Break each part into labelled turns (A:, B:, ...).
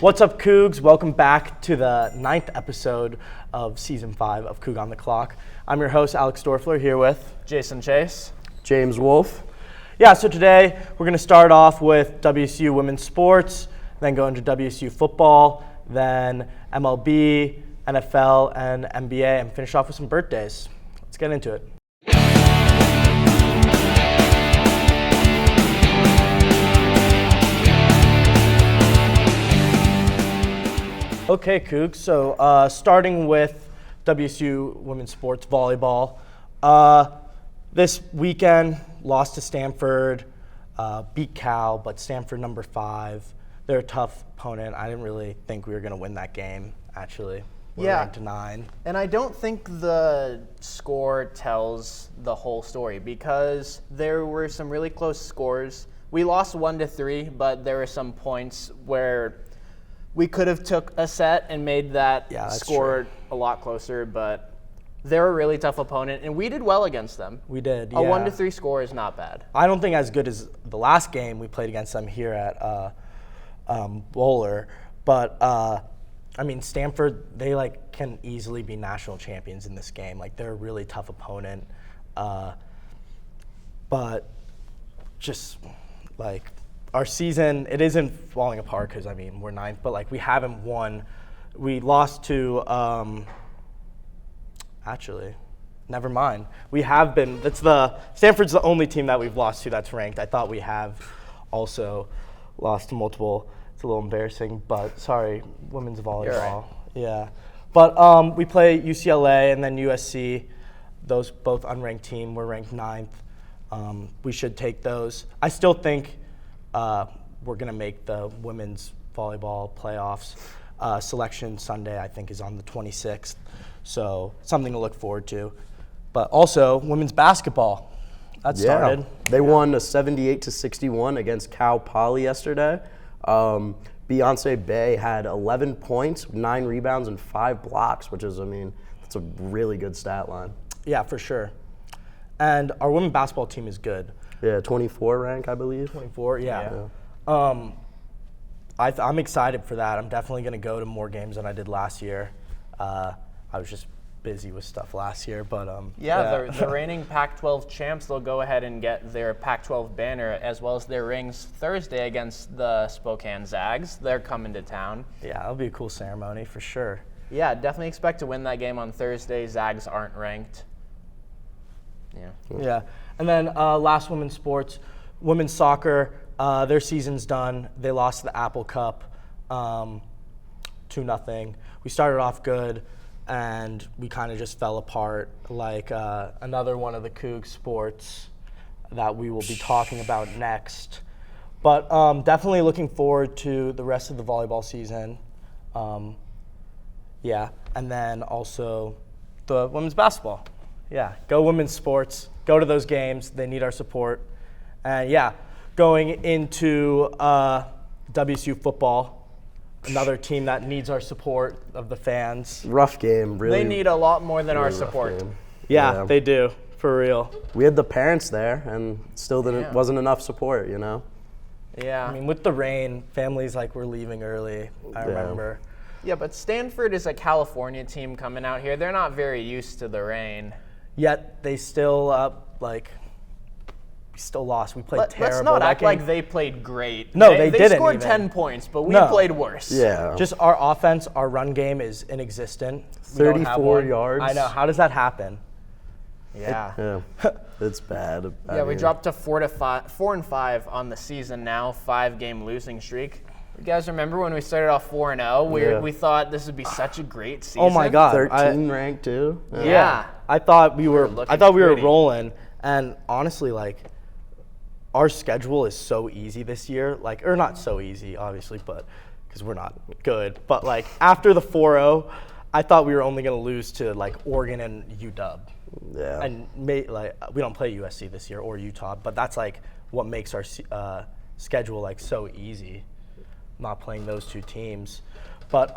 A: What's up, Cougs? Welcome back to the 9th episode of Season 5 of Coug on the Clock. I'm your host, Alex Dorfler, here with
B: Jason Chase.
C: James Wolf.
A: Yeah, so today we're going to start off with WSU women's sports, then go into WSU football, then MLB, NFL, and NBA, and finish off with some birthdays. Let's get into it. Okay, Coug. So starting with WSU women's sports volleyball. This weekend, lost to Stanford, beat Cal, but Stanford number 5. They're a tough opponent. I didn't really think we were going to win that game, actually. We're ranked to 9.
B: And I don't think the score tells the whole story because there were some really close scores. We lost 1-3, but there were some points where we could have took a set and made that score a lot closer, but they're a really tough opponent, and we did well against them.
A: We did,
B: A 1-3 score is not bad.
A: I don't think as good as the last game we played against them here at Bowler, but I mean, Stanford, they can easily be national champions in this game. They're a really tough opponent, but just our season, it isn't falling apart because, we're 9th, but, we haven't won. We lost to, actually, never mind. We have been, Stanford's the only team that we've lost to that's ranked. I thought we have also lost to multiple. It's a little embarrassing, but sorry, women's volleyball.
B: You're right.
A: Yeah. But we play UCLA and then USC. Those both unranked team. We're ranked 9th. We should take those. I still think we're going to make the women's volleyball playoffs. Selection Sunday, I think, is on the 26th. So something to look forward to. But also, women's basketball. That started.
C: They won a 78-61 against Cal Poly yesterday. Beyonce Bay had 11 points, 9 rebounds, and 5 blocks, which is, that's a really good stat line.
A: Yeah, for sure. And our women's basketball team is good.
C: Yeah, 24 rank, I believe.
A: 24, yeah. I'm excited for that. I'm definitely going to go to more games than I did last year. I was just busy with stuff last year, but
B: the reigning Pac-12 champs, they'll go ahead and get their Pac-12 banner as well as their rings Thursday against the Spokane Zags. They're coming to town.
A: Yeah, that'll be a cool ceremony for sure.
B: Yeah, definitely expect to win that game on Thursday. Zags aren't ranked.
A: Yeah. And then last women's sports, women's soccer, their season's done. They lost the Apple Cup 2-0. We started off good, and we kind of just fell apart like another one of the Coug sports that we will be talking about next. But definitely looking forward to the rest of the volleyball season. And then also the women's basketball. Yeah, go women's sports. Go to those games. They need our support. And going into WSU football, another team that needs our support of the fans.
C: Rough game, really.
B: They need a lot more than our support.
A: Yeah, they do, for real.
C: We had the parents there, and still wasn't enough support,
B: Yeah.
A: With the rain, families were leaving early, I remember.
B: Yeah, but Stanford is a California team coming out here. They're not very used to the rain.
A: Yet they still we still lost. We played terrible.
B: Let's not act like they played great.
A: No, they didn't.
B: They scored
A: even
B: 10 points, but we played worse.
C: Yeah.
A: Just our offense, our run game is inexistent.
C: 34 yards.
A: I know. How does that happen?
B: Yeah.
C: It's bad.
B: We dropped to 4-5 on the season now, 5-game losing streak. You guys remember when we started off 4-0? We thought this would be such a great season.
A: Oh my God.
C: 13 ranked too.
B: Yeah.
A: I thought we were
B: pretty.
A: rolling, and honestly, our schedule is so easy this year. or not so easy, obviously, but because we're not good. But after the 4-0, I thought we were only going to lose to Oregon and UW.
C: Yeah.
A: And we don't play USC this year or Utah, but that's what makes our schedule so easy. Not playing those two teams. But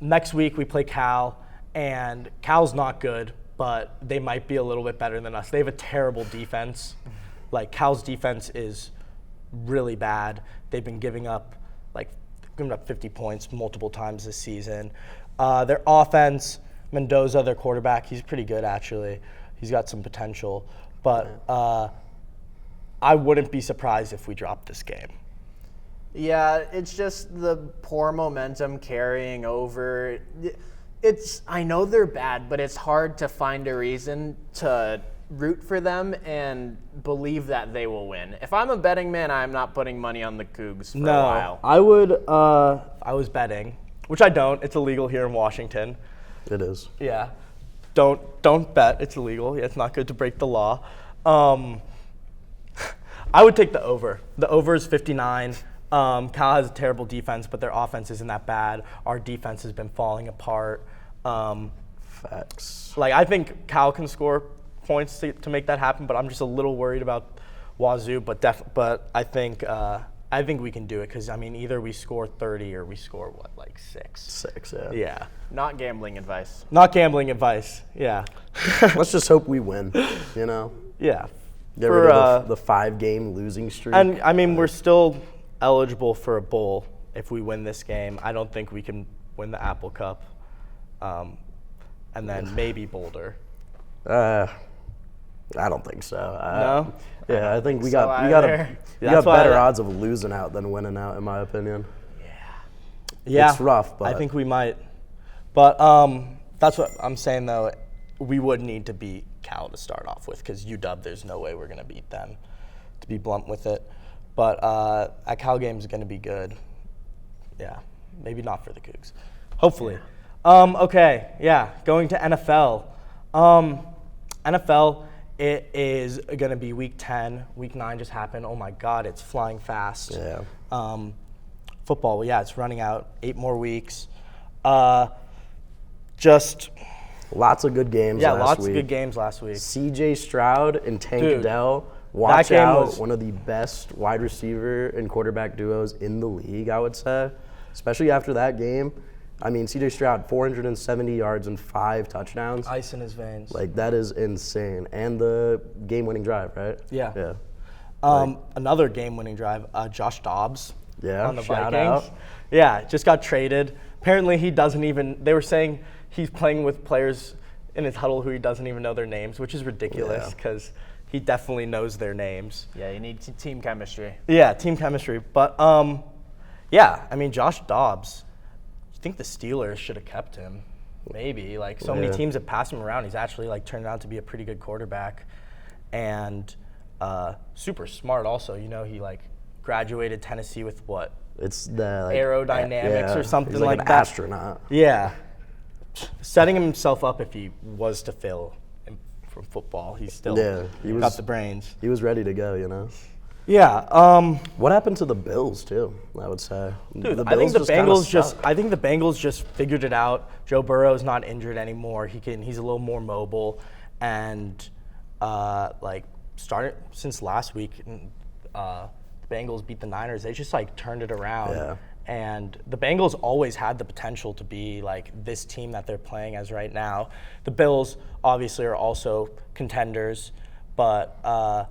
A: next week we play Cal, and Cal's not good, but they might be a little bit better than us. They have a terrible defense. Cal's defense is really bad. They've been giving up given up 50 points multiple times this season. Their offense, Mendoza, their quarterback, he's pretty good actually. He's got some potential, but I wouldn't be surprised if we dropped this game.
B: Yeah, it's just the poor momentum carrying over. I know they're bad, but it's hard to find a reason to root for them and believe that they will win. If I'm a betting man, I'm not putting money on the Cougs for a while.
A: I would. I was betting, which I don't. It's illegal here in Washington.
C: It is.
A: Yeah, don't bet. It's illegal. Yeah, it's not good to break the law. I would take the over. The over is 59. Cal has a terrible defense, but their offense isn't that bad. Our defense has been falling apart.
C: Facts.
A: Like, I think Cal can score points to make that happen, but I'm just a little worried about Wazzu. But I think we can do it because, I mean, either we score 30 or we score, like 6?
C: 6, yeah.
A: Yeah.
B: Not gambling advice.
A: Not gambling advice, yeah.
C: Let's just hope we win, you know?
A: Yeah.
C: Get rid of the 5-game losing streak.
A: And, I mean, we're still eligible for a bowl if we win this game. I don't think we can win the Apple Cup. And then maybe Boulder.
C: I don't think so.
A: No?
C: Yeah, I think we
B: so
C: got
B: either.
C: better odds of losing out than winning out, in my opinion.
A: Yeah.
C: It's rough, but
A: I think we might. But that's what I'm saying, though. We would need to beat Cal to start off with because UW, there's no way we're going to beat them, to be blunt with it. But a Cal game is going to be good. Yeah, maybe not for the Cougs. Hopefully. Okay, yeah, going to NFL. NFL, it is going to be Week 10. Week 9 just happened. Oh, my God, it's flying fast.
C: Yeah.
A: Football, yeah, it's running out. 8 more weeks.
C: Lots of good games
A: Yeah,
C: last
A: lots
C: week.
A: of good games last week.
C: C.J. Stroud and Tank
A: Dude,
C: Dell. Watch
A: that game
C: out.
A: was-
C: One of the best wide receiver and quarterback duos in the league, I would say. Especially after that game. I mean, C.J. Stroud, 470 yards and 5 touchdowns.
A: Ice in his veins.
C: Like, that is insane. And the game-winning drive, right?
A: Yeah.
C: Yeah.
A: Another game-winning drive, Josh Dobbs
C: Yeah,
A: on the
C: shout
A: Vikings.
C: out.
A: Yeah, just got traded. Apparently he doesn't even, they were saying he's playing with players in his huddle who he doesn't even know their names, which is ridiculous
C: Yeah.
A: because he definitely knows their names.
B: Yeah, you need team chemistry.
A: Yeah, team chemistry. But, yeah, I mean, Josh Dobbs, I think the Steelers should have kept him. Maybe. Like, so many
C: Yeah.
A: teams have passed him around. He's actually, like, turned out to be a pretty good quarterback. And super smart also. You know, he, like, graduated Tennessee with what?
C: It's the like,
A: Aerodynamics or something
C: he's like
A: like
C: an
A: that.
C: astronaut.
A: Yeah. Setting himself up if he was to fail from football. He's still got the brains.
C: He was ready to go, you know.
A: Yeah.
C: What happened to the Bills too? I would say.
A: Dude,
C: the
A: I think the
C: Bills kinda
A: Bengals
C: suck.
A: I think the Bengals just figured it out. Joe Burrow's not injured anymore. He's a little more mobile, and like started since last week. The Bengals beat the Niners. They just like turned it around.
C: Yeah.
A: And the Bengals always had the potential to be like this team that they're playing as right now. The Bills obviously are also contenders, but I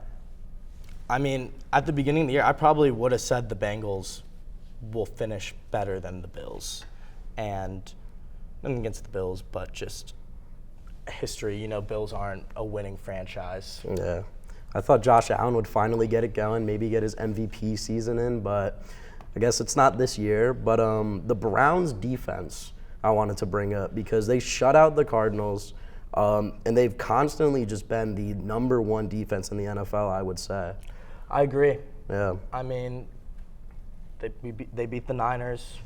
A: mean, at the beginning of the year, I probably would have said the Bengals will finish better than the Bills. And nothing against the Bills, but just history. You know, Bills aren't a winning franchise.
C: Yeah. I thought Josh Allen would finally get it going, maybe get his MVP season in, but I guess it's not this year. But the Browns defense I wanted to bring up because they shut out the Cardinals, and they've constantly just been the #1 defense in the NFL, I would say.
A: I agree.
C: Yeah.
A: I mean, they beat the Niners.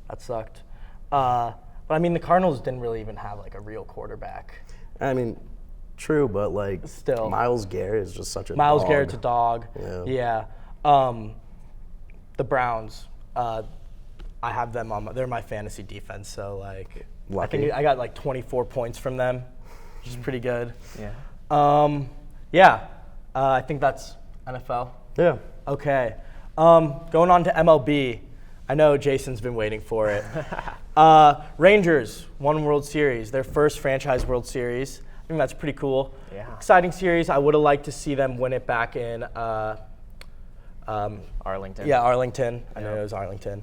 A: That sucked. But I mean, the Cardinals didn't really even have like a real quarterback.
C: I mean, true, but like
A: Still.
C: Myles Garrett is just such a
A: Myles
C: dog.
A: Garrett's a dog.
C: Yeah.
A: The Browns, I have them on. They're my fantasy defense, so like
C: Lucky.
A: I got like 24 points from them, which is pretty good.
B: Yeah.
A: I think that's NFL.
C: Yeah.
A: Okay. Going on to MLB. I know Jason's been waiting for it. Rangers won World Series, their first franchise World Series. I think that's pretty cool.
B: Yeah.
A: Exciting series. I would have liked to see them win it back in
B: Arlington.
A: Yeah, Arlington. I know it was Arlington.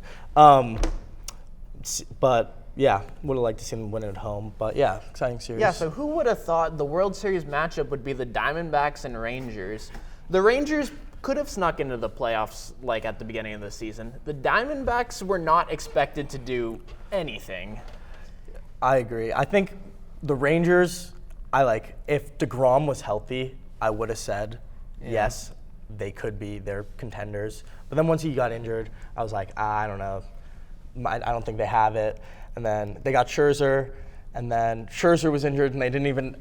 A: But yeah, would have liked to see them win it at home. But yeah, exciting series.
B: Yeah, so who would have thought the World Series matchup would be the Diamondbacks and Rangers? The Rangers could have snuck into the playoffs like at the beginning of the season. The Diamondbacks were not expected to do anything.
A: I agree. I think the Rangers, if DeGrom was healthy, I would have said yes, they could be their contenders. But then once he got injured, I was like, I don't know. I don't think they have it. And then they got Scherzer, and then Scherzer was injured, and they didn't even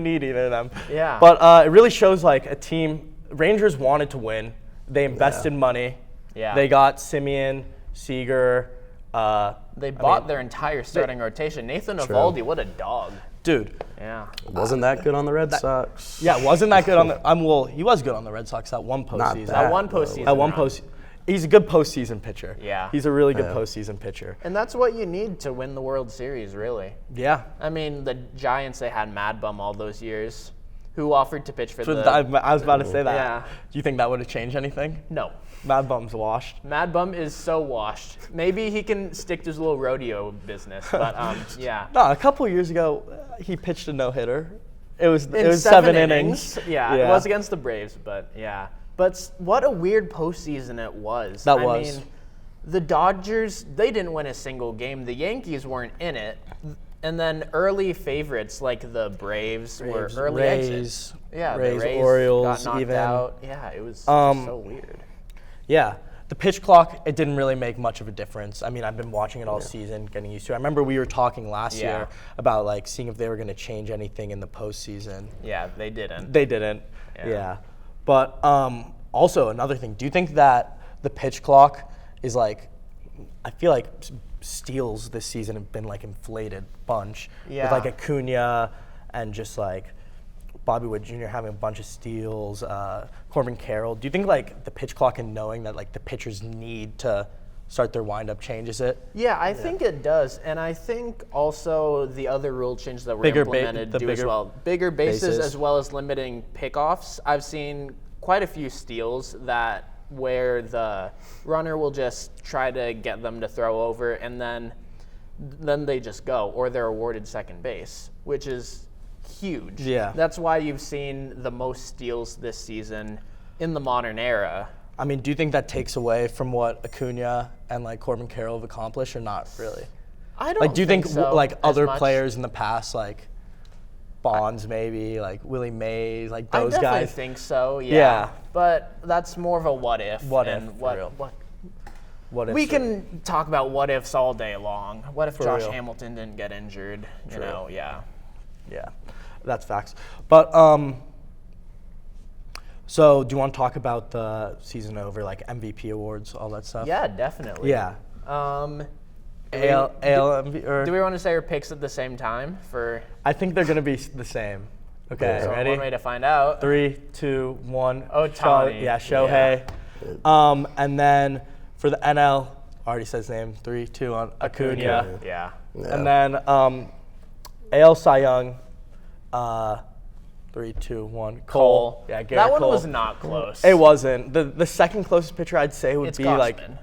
A: need either of them.
B: Yeah.
A: But it really shows like a team. Rangers wanted to win. They invested money.
B: Yeah.
A: They got Simeon, Seager.
B: They bought their entire starting rotation. Nathan Eovaldi, what a dog.
A: Dude.
B: Yeah.
C: Wasn't that good on the Red Sox?
A: Yeah, wasn't that good on the he was good on the Red Sox that one postseason.
B: That one postseason.
A: That one post. He's a good postseason pitcher.
B: Yeah.
A: He's a really good postseason pitcher.
B: And that's what you need to win the World Series, really.
A: Yeah.
B: I mean, the Giants, they had Mad Bum all those years, who offered to pitch for the...
A: I was about to say that.
B: Yeah.
A: Do you think that would have changed anything?
B: No.
A: Mad Bum's washed.
B: Mad Bum is so washed. Maybe he can stick to his little rodeo business, but yeah.
A: No, a couple years ago, he pitched a no-hitter. It was
B: In
A: 7 innings.
B: Yeah, it was against the Braves, but yeah. But what a weird postseason it was.
A: I
B: mean, the Dodgers, they didn't win a single game. The Yankees weren't in it. And then early favorites like the Braves were early exits. Yeah,
A: Rays,
B: the Rays
A: Orioles,
B: got knocked
A: even.
B: out. Yeah, it was just so weird.
A: Yeah. The pitch clock, it didn't really make much of a difference. I mean, I've been watching it all season, getting used to it. I remember we were talking last year about seeing if they were going to change anything in the postseason.
B: Yeah, they didn't.
A: They didn't. Yeah. But also another thing, do you think that the pitch clock is I feel like steals this season have been inflated bunch with Acuna and just Bobby Wood Jr. having a bunch of steals, Corbin Carroll. Do you think the pitch clock and knowing that the pitchers need to start their windup changes it?
B: Yeah, I think it does, and I think also the other rule changes that were implemented do as well. Bigger bases as well as limiting pickoffs. I've seen quite a few steals where the runner will just try to get them to throw over, and then they just go, or they're awarded second base, which is huge.
A: Yeah.
B: That's why you've seen the most steals this season in the modern era.
A: I mean, do you think that takes away from what Acuna and Corbin Carroll have accomplished, or not really?
B: I don't.
A: Do you think
B: so,
A: other players in the past, Bonds maybe, Willie Mays, those guys?
B: I definitely think so. Yeah. But that's more of a what if.
A: What
B: and
A: if?
B: What if? We can talk about what ifs all day long. What if Josh Hamilton didn't get injured? You know, yeah.
A: Yeah, that's facts. But so do you want to talk about the season over, MVP awards, all that stuff?
B: Yeah, definitely.
A: Yeah.
B: Do
A: Do
B: we want to say our picks at the same time for?
A: I think they're gonna be the same. Okay,
B: So
A: ready?
B: one way to find out.
A: 3, 2, 1.
B: Ohtani.
A: Shohei. And then for the NL, already said his name. 3, 2, 1. Acuna.
B: Yeah.
A: And then AL Cy Young. 3, 2, 1. Cole. Yeah, Garrett
B: That one
A: Cole.
B: was not close.
A: It wasn't. The second closest pitcher I'd say would
B: It's
A: be
B: Gausman.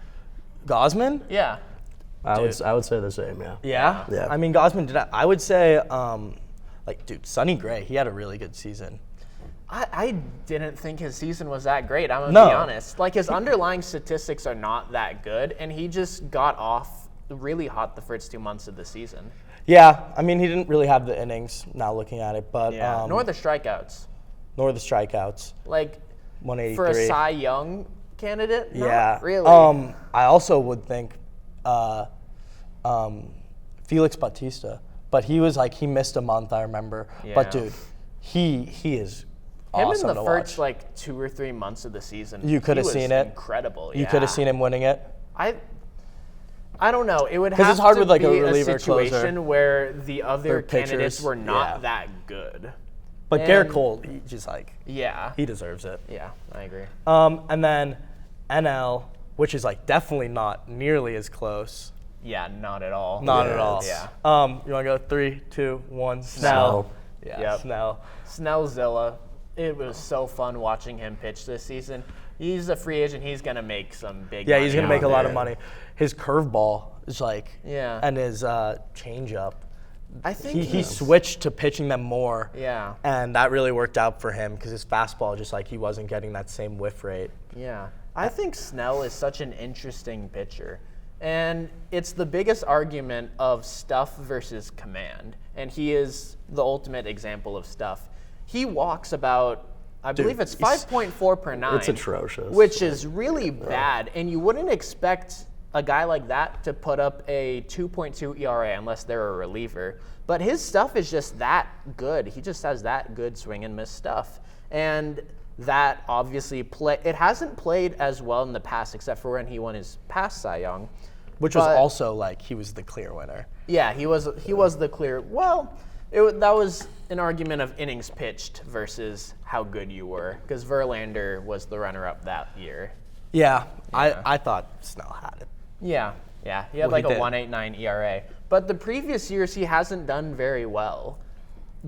A: Gosman.
B: Yeah.
C: I would say the same, yeah.
A: Yeah.
C: Yeah.
A: I mean, Gosman did. I would say, Sonny Gray. He had a really good season.
B: I didn't think his season was that great. I'm going to
A: No.
B: be honest. His underlying statistics are not that good, and he just got off really hot the first 2 months of the season.
A: Yeah. I mean, he didn't really have the innings. Now looking at it, but
B: Nor the strikeouts.
A: nor the strikeouts. 183
B: for a Cy Young candidate.
A: Yeah.
B: Not really.
A: I also would think Felix Bautista, but he was he missed a month. I remember.
B: Yeah.
A: But dude, he is
B: Him
A: awesome
B: in the
A: to
B: first
A: watch.
B: 2 or 3 months of the season.
A: You could have
B: he was
A: seen it.
B: Incredible.
A: You could have seen him winning it.
B: I don't know. It would
A: 'Cause
B: have
A: it's hard
B: to
A: with, a
B: be
A: reliever
B: a situation
A: closer.
B: where the other
A: Their
B: candidates
A: pitchers,
B: were not
A: yeah.
B: that good.
A: But Garrett
B: And-
A: Cole, he just
B: Yeah.
A: he deserves it.
B: Yeah, I agree.
A: And then NL, which is definitely not nearly as close.
B: Yeah, not at all.
A: Not
C: Yeah,
A: at all.
B: Yeah.
A: You want to go 3, 2, 1. Snell. Yeah.
B: Yep.
A: Snell.
B: Snellzilla. It was so fun watching him pitch this season. He's a free agent. He's going to make some big
A: Yeah,
B: money
A: he's going to
B: out
A: make a lot of
C: there.
A: money. His curveball is
B: Yeah.
A: and his changeup.
B: I think
A: He switched to pitching them more.
B: Yeah.
A: And that really worked out for him because his fastball he wasn't getting that same whiff rate.
B: Yeah. I think Snell is such an interesting pitcher. And it's the biggest argument of stuff versus command. And he is the ultimate example of stuff. He walks about, I believe it's 5.4 per 9.
C: It's atrocious.
B: Which is really bad. And you wouldn't expect a guy like that to put up a 2.2 ERA unless they're a reliever. But his stuff is just that good. He just has that good swing and miss stuff. And that obviously it hasn't played as well in the past except for when he won his past Cy Young.
A: Which was also he was the clear winner.
B: Yeah, he was the clear. Well, that was an argument of innings pitched versus how good you were, because Verlander was the runner-up that year.
A: Yeah. I thought Snell had it.
B: Yeah, he had
A: Well, he
B: a
A: did.
B: 1.89 ERA. But the previous years he hasn't done very well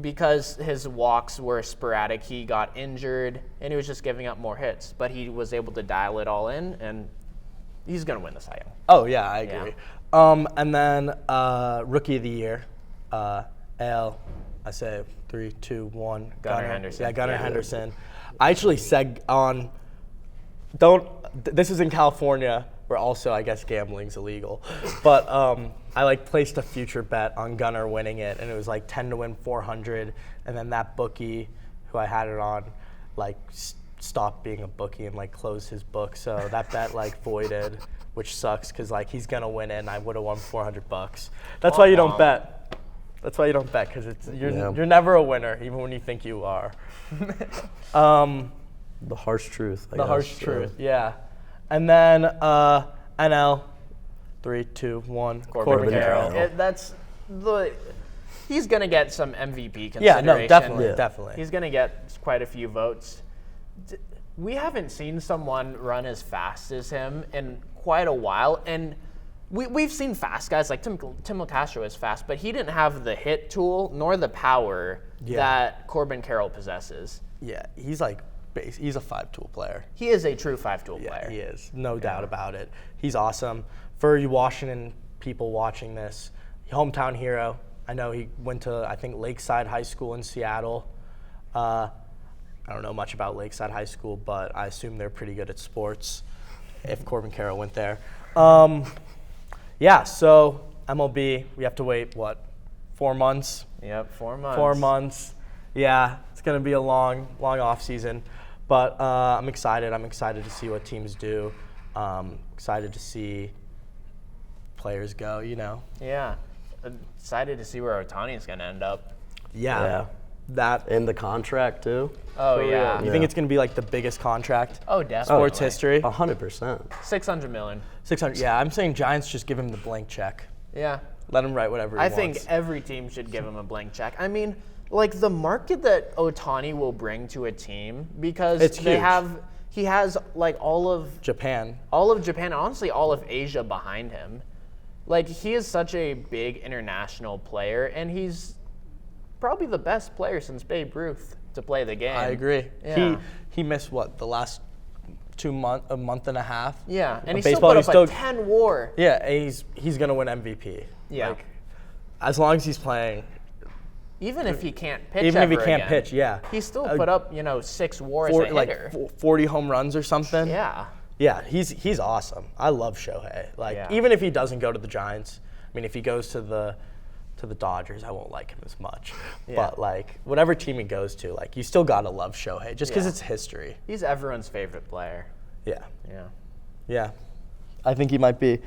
B: because his walks were sporadic. He got injured and he was just giving up more hits. But he was able to dial it all in, and he's going to win the Cy Young.
A: Oh, yeah, I agree. And then Rookie of the Year, AL, I say 3, 2, 1.
B: Gunnar Henderson.
A: Yeah, Gunnar Henderson. I actually said this is in California, where also, I guess, gambling's illegal. But I placed a future bet on Gunnar winning it, and it was 10 to win 400. And then that bookie, who I had it on, stopped being a bookie and closed his book. So that bet voided, which sucks because he's gonna win it, and I would have won $400. That's why you don't bet. That's why you don't bet, because you're never a winner, even when you think you are.
C: The harsh truth. I
A: The
C: guess,
A: harsh
C: so.
A: truth, yeah. And then NL, 3, 2, 1.
B: Corbin
C: Carroll.
B: Carroll. He's going to get some MVP consideration.
A: Yeah, no, definitely,
C: Yeah.
A: definitely.
B: He's going to get quite a few votes. We haven't seen someone run as fast as him in quite a while, and we've seen fast guys like Tim LeCastro is fast, but he didn't have the hit tool nor the power that Corbin Carroll possesses.
A: Yeah, he's he's a 5-tool player.
B: He is a true 5-tool player.
A: He is, no doubt about it. He's awesome. For you Washington people watching this, hometown hero. I know he went to, I think, Lakeside High School in Seattle. I don't know much about Lakeside High School, but I assume they're pretty good at sports if Corbin Carroll went there. Yeah, so MLB, we have to wait, 4 months?
B: Yep, 4 months.
A: 4 months. Yeah, it's going to be a long off season. But I'm excited. I'm excited to see what teams do. Excited to see players go,
B: Yeah. Excited to see where Ohtani is going to end up.
C: Yeah.
A: That.
C: And the contract, too.
B: Oh, yeah.
A: You think it's going to be the biggest contract
B: Oh,
A: in
B: definitely.
A: sports history?
C: 100%.
B: $600 million.
A: 600. Yeah, I'm saying Giants just give him the blank check.
B: Yeah.
A: Let him write whatever he
B: I
A: wants.
B: think every team should give him a blank check. I mean, the market that Ohtani will bring to a team, because
A: It's huge.
B: he has all of
A: Japan.
B: Japan, honestly all of Asia behind him. He is such a big international player, and he's probably the best player since Babe Ruth to play the game.
A: I agree.
B: Yeah.
A: He missed the last a month and a half.
B: Yeah, and he
A: baseball,
B: still put up a 10 WAR.
A: Yeah, and he's gonna win MVP.
B: Yeah.
A: As long as he's playing.
B: Even if he can't pitch
A: Even if he
B: ever
A: can't
B: again,
A: pitch, yeah.
B: He still put up 6 WAR as a hitter.
A: 40 home runs or something.
B: Yeah.
A: Yeah, he's awesome. I love Shohei.
B: Yeah.
A: Even if he doesn't go to the Giants, I mean, if he goes to the Dodgers, I won't like him as much.
B: Yeah.
A: But whatever team he goes to, you still gotta love Shohei just because
B: Yeah.
A: it's history.
B: He's everyone's favorite player.
A: Yeah,
B: Yeah.
A: yeah. I think he might be.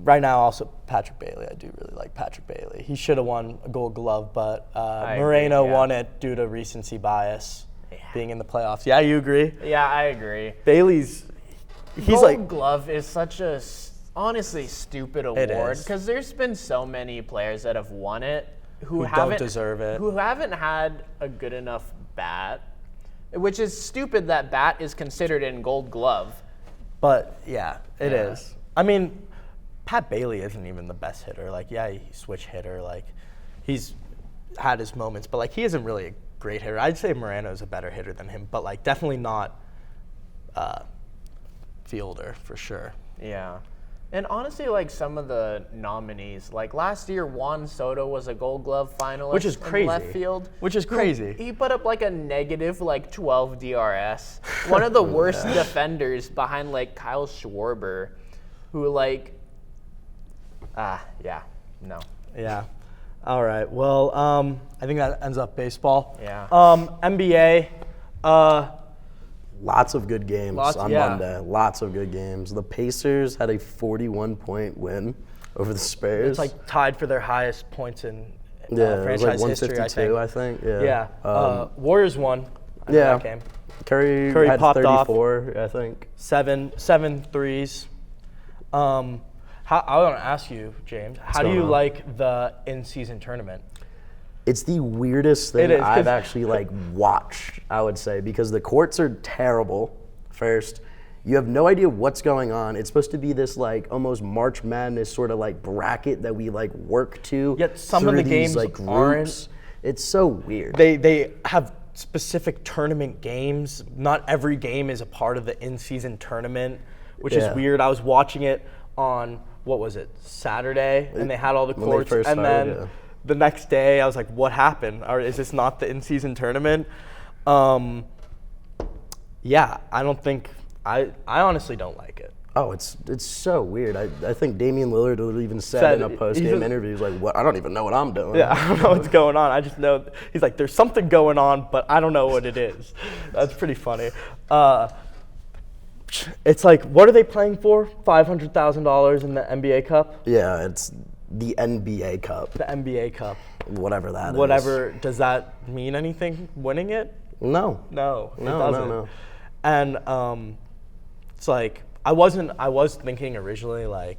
A: Right now, also Patrick Bailey. I do really like Patrick Bailey. He should have won a Gold Glove, but Moreno
B: agree, yeah.
A: won it due to recency bias, being in the playoffs. Yeah, you agree?
B: Yeah, I agree.
A: He's
B: Gold Glove is such a honestly stupid
A: It
B: award,
A: is.
B: because there's been so many players that have won it who
A: don't
B: haven't
A: deserve it.
B: who haven't had a good enough bat, which is stupid that bat is considered in Gold Glove.
A: But yeah, it
B: Yeah.
A: is. I mean, Pat Bailey isn't even the best hitter. He's switch hitter. He's had his moments, but he isn't really a great hitter. I'd say Moreno's a better hitter than him, but definitely not fielder for sure.
B: Yeah. And honestly, like some of the nominees, like last year, Juan Soto was a Gold Glove finalist,
A: Which is
B: in
A: crazy.
B: left field.
A: Which is crazy.
B: He put up like a negative 12 DRS. One of the worst defenders behind like Kyle Schwarber, who no.
A: Yeah. All right. Well, I think that ends up baseball.
B: Yeah.
A: NBA.
C: Lots of good games on
A: yeah.
C: Monday. Lots of good games. The Pacers had a 41-point win over the Spurs.
A: It's like tied for their highest points in
C: yeah, it was like
A: franchise history, I
C: 152,
A: think.
C: I think. Yeah.
A: Yeah. Warriors won.
C: Yeah.
A: That game.
C: Curry had
A: popped
C: 34, I think.
A: Seven threes. I want to ask you, James, how do you like the in-season tournament?
C: It's the weirdest thing
A: It is,
C: I've actually watched, I would say, because the courts are terrible. First, you have no idea what's going on. It's supposed to be this almost March Madness sort of bracket that we work to.
A: Yet some of
C: through
A: the
C: these,
A: games
C: groups.
A: aren't.
C: It's so weird.
A: They have specific tournament games. Not every game is a part of the in-season tournament, which is weird. I was watching it on, what was it, Saturday, and they had all the
C: When they
A: courts,
C: first
A: and
C: started,
A: then the next day I was like, what happened? Or is this not the in-season tournament? Yeah, I don't think, I honestly don't like it.
C: Oh, it's so weird. I think Damian Lillard even said in a post-game interview, he's like, "What? I don't even know what I'm doing."
A: Yeah, I don't know what's going on. I just know he's like, there's something going on, but I don't know what it is. That's pretty funny. It's like, what are they playing for? $500,000 in the NBA Cup?
C: Yeah, it's the NBA Cup.
A: The NBA Cup.
C: Whatever that is.
A: Whatever. Does that mean anything, winning it?
C: No.
A: No, it
C: No,
A: doesn't.
C: no.
A: And it's like, I was thinking originally a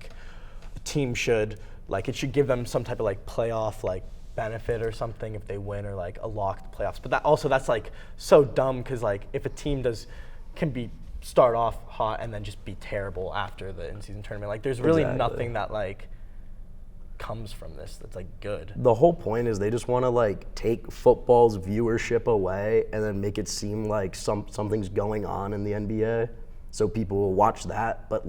A: team should, it should give them some type of playoff benefit or something if they win, or a locked playoffs. But that's so dumb, because if a team can start off hot and then just be terrible after the in-season tournament. There's really nothing that comes from this that's good.
C: The whole point is they just want to take football's viewership away and then make it seem like something's going on in the NBA, so people will watch that. But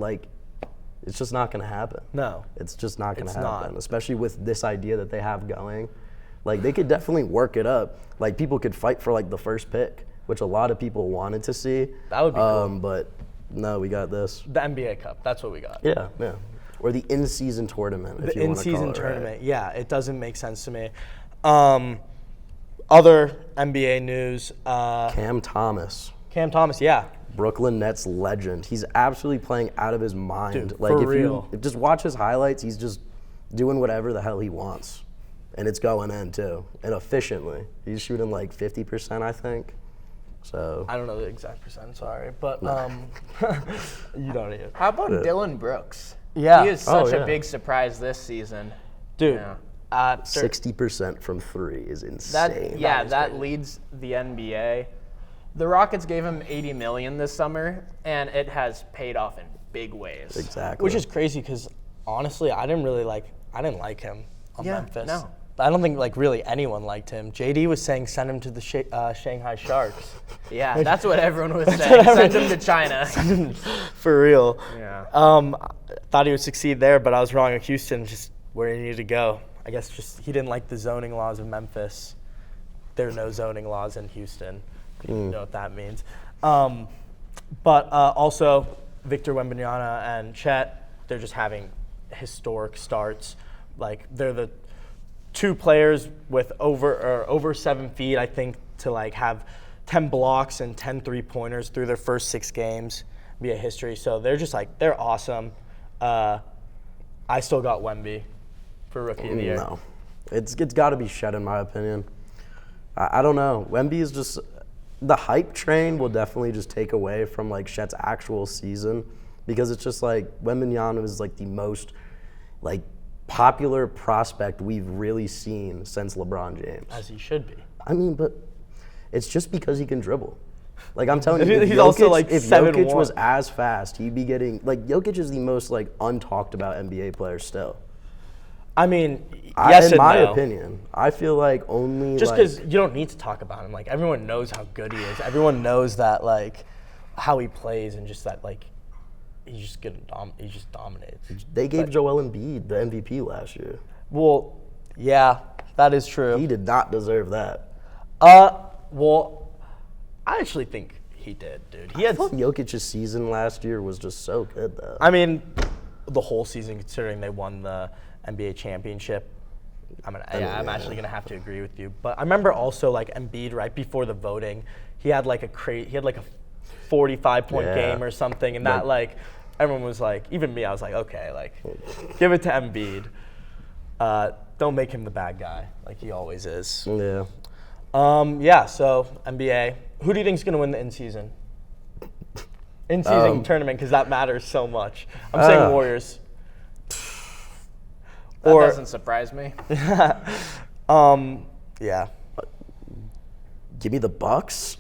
C: it's just not going to happen.
A: No,
C: it's just not going to happen.
A: Not.
C: Especially with this idea that they have going. They could definitely work it up. People could fight for the first pick, which a lot of people wanted to see.
A: That would be cool.
C: But no, we got this.
A: The NBA Cup, that's what we got.
C: Yeah. Or the in-season tournament, if
A: the
C: you want to call it.
A: in-season
C: Right.
A: tournament, yeah, it doesn't make sense to me. Other NBA news.
C: Cam Thomas.
A: Cam Thomas, yeah.
C: Brooklyn Nets legend. He's absolutely playing out of his mind.
A: Dude, for real.
C: You just watch his highlights, he's just doing whatever the hell he wants. And it's going in too. And efficiently. He's shooting 50%, I think. So
A: I don't know the exact percent, sorry. But you don't either.
B: How about Dylan Brooks?
A: Yeah.
B: He is such a big surprise this season.
A: Dude.
B: Yeah.
C: 60% from 3 is insane.
B: That leads the NBA. The Rockets gave him $80 million this summer, and it has paid off in big ways.
C: Exactly.
A: Which is crazy, because honestly, I didn't like him on Memphis.
B: No.
A: I don't think really anyone liked him. JD was saying send him to the Shanghai Sharks.
B: Yeah, that's what everyone was saying. Send him to China.
A: For real.
B: Yeah.
A: Thought he would succeed there, but I was wrong. At Houston, just where he needed to go. I guess just he didn't like the zoning laws of Memphis. There are no zoning laws in Houston. You know what that means. But also, Victor Wembanyama and Chet, they're just having historic starts. They're the 2 players with over 7 feet, I think, to have 10 blocks and 10 3-pointers through their first 6 games. Be a history. So they're just they're awesome. I still got Wemby for Rookie of the Year.
C: No. It's got to be Chet, in my opinion. I don't know. Wemby is just the hype train will definitely just take away from Chet's actual season, because it's just Wembanyama is the most popular prospect we've really seen since LeBron James.
A: As he should be.
C: I mean, but it's just because he can dribble. I'm telling you,
A: He's also
C: if
A: 7'1".
C: Jokic was as fast, he'd be getting Jokic is the most untalked about NBA player still.
A: I mean, yes and
C: in my
A: no.
C: opinion, I feel only
A: just because you don't need to talk about him. Everyone knows how good he is. Everyone knows that how he plays, and just that he just dominates.
C: They gave Joel Embiid the MVP last year.
A: Well, yeah, that is true.
C: He did not deserve that.
A: Well, I actually think he did, dude.
C: I thought Jokic's season last year was just so good, though.
A: I mean, the whole season, considering they won the NBA championship. I'm actually gonna have to agree with you. But I remember also like Embiid right before the voting, he had like a 45-point game or something, and that like everyone was like, even me, I was like, okay, like give it to Embiid. Don't make him the bad guy like he always is.
C: Yeah.
A: So NBA. Who do you think is gonna win the in-season tournament? Because that matters so much. I'm saying Warriors.
B: That doesn't surprise me.
A: Yeah.
C: Give me the Bucks.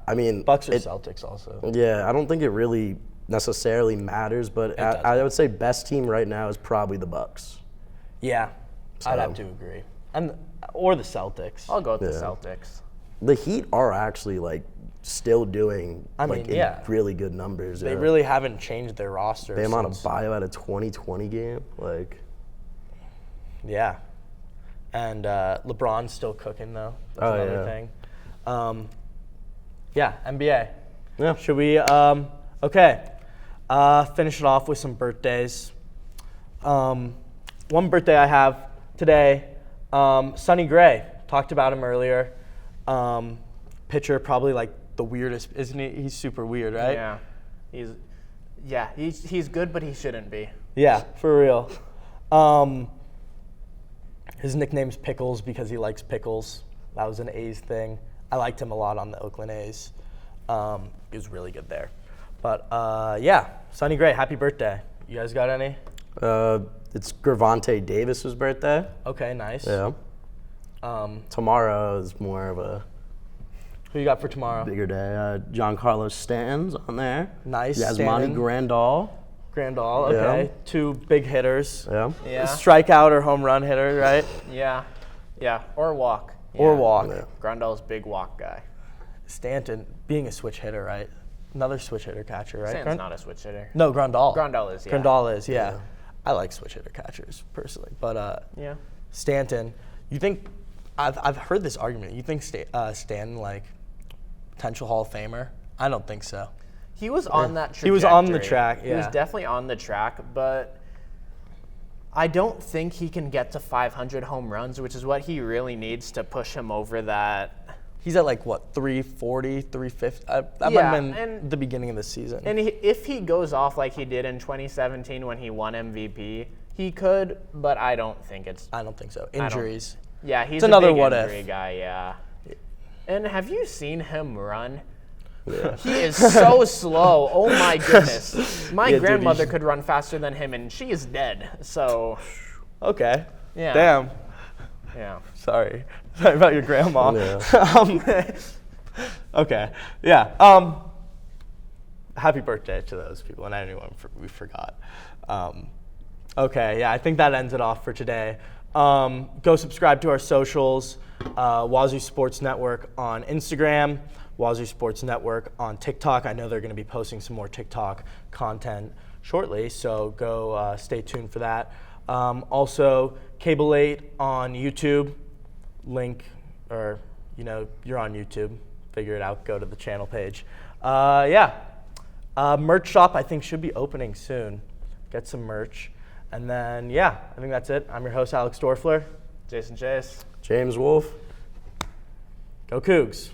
C: I mean,
A: Bucks or Celtics also.
C: Yeah, I don't think it really necessarily matters, but I would say best team right now is probably the Bucks.
A: Yeah, I'd have to agree. Or the Celtics.
B: I'll go with the Celtics.
C: The Heat are actually like still doing really good numbers.
A: They really haven't changed their roster.
C: They on a bio at a 2020 game, like.
A: Yeah, and LeBron's still cooking though. That's another thing. NBA.
C: Yeah.
A: Should we? Finish it off with some birthdays. One birthday I have today, Sonny Gray. Talked about him earlier. Pitcher, probably like the weirdest, isn't he? He's super weird, right?
B: Yeah. He's good, but he shouldn't be.
A: Yeah, for real. His nickname's Pickles because he likes pickles. That was an A's thing. I liked him a lot on the Oakland A's. He was really good there. But Sonny Gray, happy birthday. You guys got any?
C: It's Gervonta Davis's birthday.
A: Okay, nice.
C: Yeah. Tomorrow is more of a
A: who you got for tomorrow?
C: Bigger day. Giancarlo Stanton's on there.
A: Nice.
C: Yasmani Grandal.
A: Okay.
C: Yeah.
A: 2 big hitters.
C: Yeah.
A: Strikeout or home run hitter, right?
B: Yeah. Or walk.
A: Or walk.
C: Yeah.
B: Grandal's big walk guy.
A: Stanton being a switch hitter, right? Another switch hitter catcher, right?
B: Stanton's not a switch hitter.
A: No, Grandal.
B: Grandal is, yeah.
A: Grandal is, yeah. I like switch hitter catchers personally, but Stanton. You think? I've heard this argument. You think Stanton like potential Hall of Famer? I don't think so.
B: He was on that trajectory.
A: He was on the track, yeah.
B: He was definitely on the track, but I don't think he can get to 500 home runs, which is what he really needs to push him over that.
A: He's at like, what, 340, 350? That might have been the beginning of the season.
B: And if he goes off like he did in 2017 when he won MVP, he could, but I don't think
A: so. Injuries.
B: Yeah, he's
A: another
B: a big
A: what
B: injury
A: if.
B: guy, yeah. And have you seen him run?
C: Yeah.
B: He is so slow. Oh my goodness. My grandmother could run faster than him, and she is dead. So.
A: Okay.
B: Yeah.
A: Damn.
B: Yeah.
A: Sorry about your grandma.
C: Yeah.
A: Okay. Yeah. Happy birthday to those people, and anyone we forgot. Okay. Yeah. I think that ends it off for today. Go subscribe to our socials. Wazzu Sports Network on Instagram. Wazzu Sports Network on TikTok. I know they're going to be posting some more TikTok content shortly, so go stay tuned for that. Also, Cable 8 on YouTube. Link, or you're on YouTube. Figure it out. Go to the channel page. Merch shop I think should be opening soon. Get some merch, and then I think that's it. I'm your host Alex Dorfler.
B: Jason Chase.
C: James Wolf.
A: Go Cougs.